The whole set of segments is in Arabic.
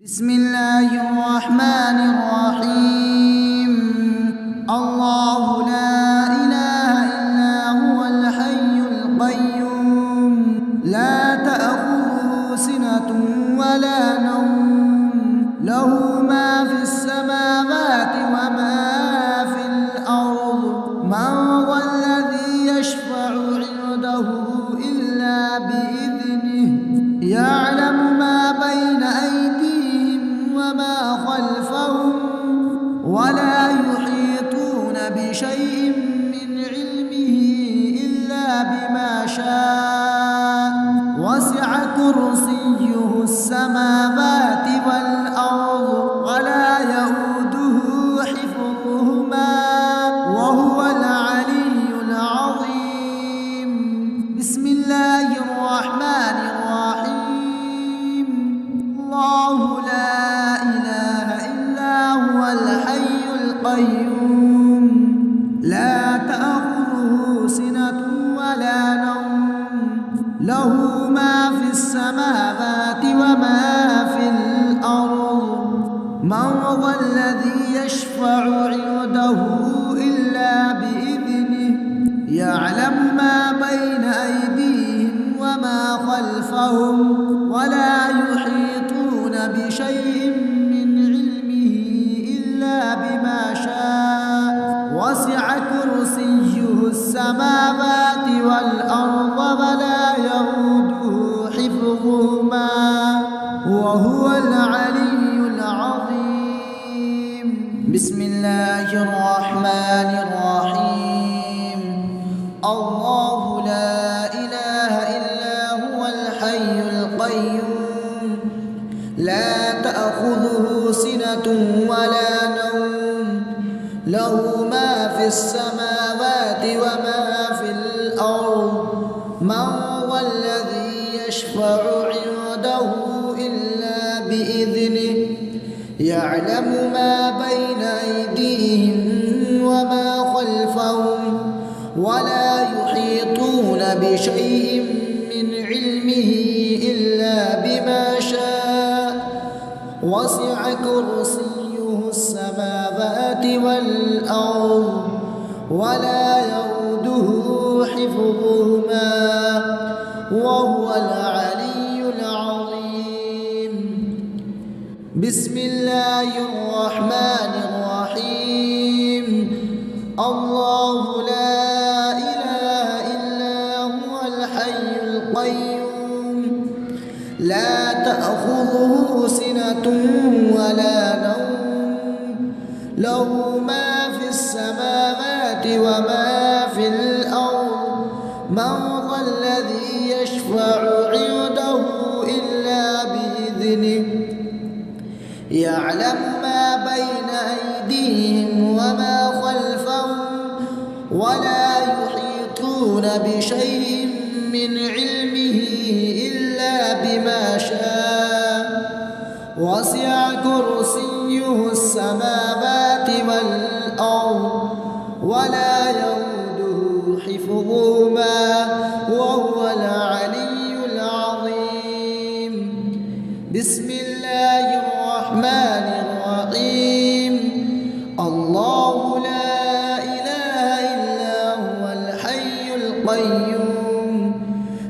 بسم الله الرحمن الرحيم. الله لا إله إلا هو الحي القيوم لا تأخذه سنة ولا نوم له ما في السماوات وما في الأرض من ذا الذي يشفع عنده إلا بإذنه يعلم ما بين أيديهم وما خلفهم ولا يحيطون بشيء من علمه إلا بما شاء وسع كرسيه السماوات والأرض ولا يؤوده حفظهما وهو العلي العظيم. بسم الله الرحمن الرحيم. الله لا إله إلا هو الحي القيوم لا تأخذه سنة ولا نوم له ما في السماوات وما في الأرض من ذا الذي يشفع عنده إلا بإذنه يعلم ما بين أيديهم وما خلفهم ولا يحيطون بشيء من علمه إلا بما شاء وسع كرسيه السماوات والأرض ولا يؤوده حفظهما وهو العلي العظيم. بسم الله الرحمن الرحيم. الله لا إله إلا هو الحي القيوم لا تأخذه سنة ولا نوم له ما في السماوات وما في الأرض من ذا الذي يشفع عنده إلا بإذنه يعلم ما بين أيديهم وما خلفهم ولا يحيطون بشيء من علمه إلا بما شاء وسع كرسيه السماوات والأرض ولا يؤوده حفظهما وهو العلي العظيم. بسم الله الرحمن الرحيم. الله لا إله إلا هو الحي القيوم لا تأخذه سنة ولا نوم له ما في السماوات وما في الأرض من ذا الذي يشفع عنده إلا بإذنه يعلم ما بين أيديهم وما خلفهم ولا يحيطون بشيء من علمه إلا بما شاء وسع كرسيه السماوات والأرض ولا يؤوده حفظهما وهو العلي العظيم. بسم الله الرحمن الرحيم. الله لا إله إلا هو الحي القيوم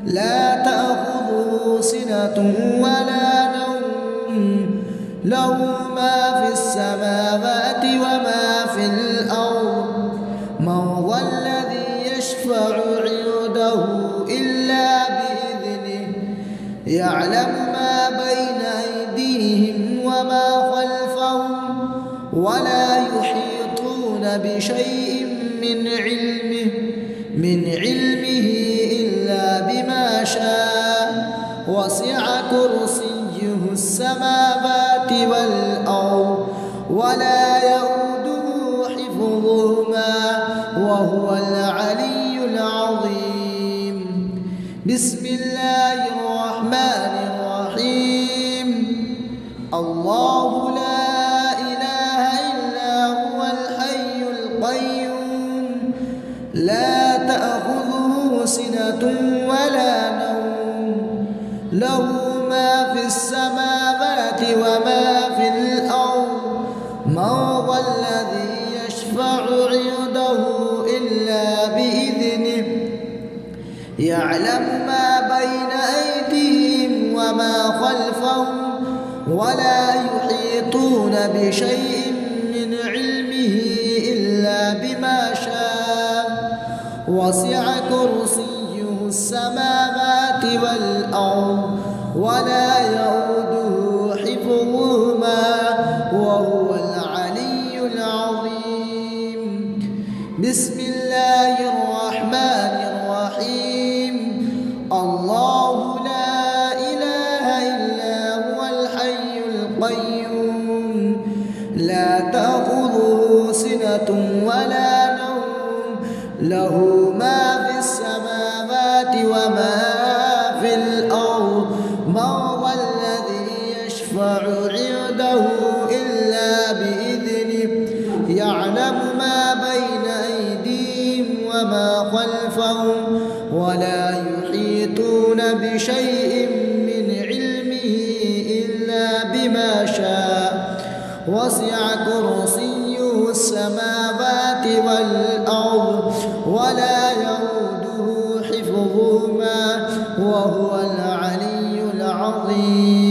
لا تأخذه سنة ولا نوم له ما في السماوات وما في الأرض من ذا الذي يشفع عنده إلا بإذنه يعلم ما بين أيديهم وما خلفهم ولا يحيطون بشيء من علمه إلا بما شاء وسع كرسيه السماوات والأرض ولا يؤوده حفظهما وهو العلي العظيم. بسم الله الرحمن الرحيم. الله لا إله إلا هو الحي القيوم لا تأخذه سنة ولا نوم له ما في السماوات وما من ذا الذي يشفع عنده إلا بإذنه يعلم ما بين أيديهم وما خلفهم ولا يحيطون بشيء من علمه إلا بما شاء وسع كرسيه السماوات والأرض ولا يؤوده حفظهما وهو العلي العظيم. بسم الله الرحمن الرحيم. الله لا إله إلا هو الحي القيوم لا تأخذه سنة ولا نوم له ما في السماوات وما في الأرض من ذا الذي يشفع عنده إلا بإذنه يعلم ما بين أيديهم وما خلفهم ولا يحيطون بشيء من علمه إلا بما شاء وسع كرسيه السماوات والأرض ولا يؤوده حفظهما وهو العلي العظيم.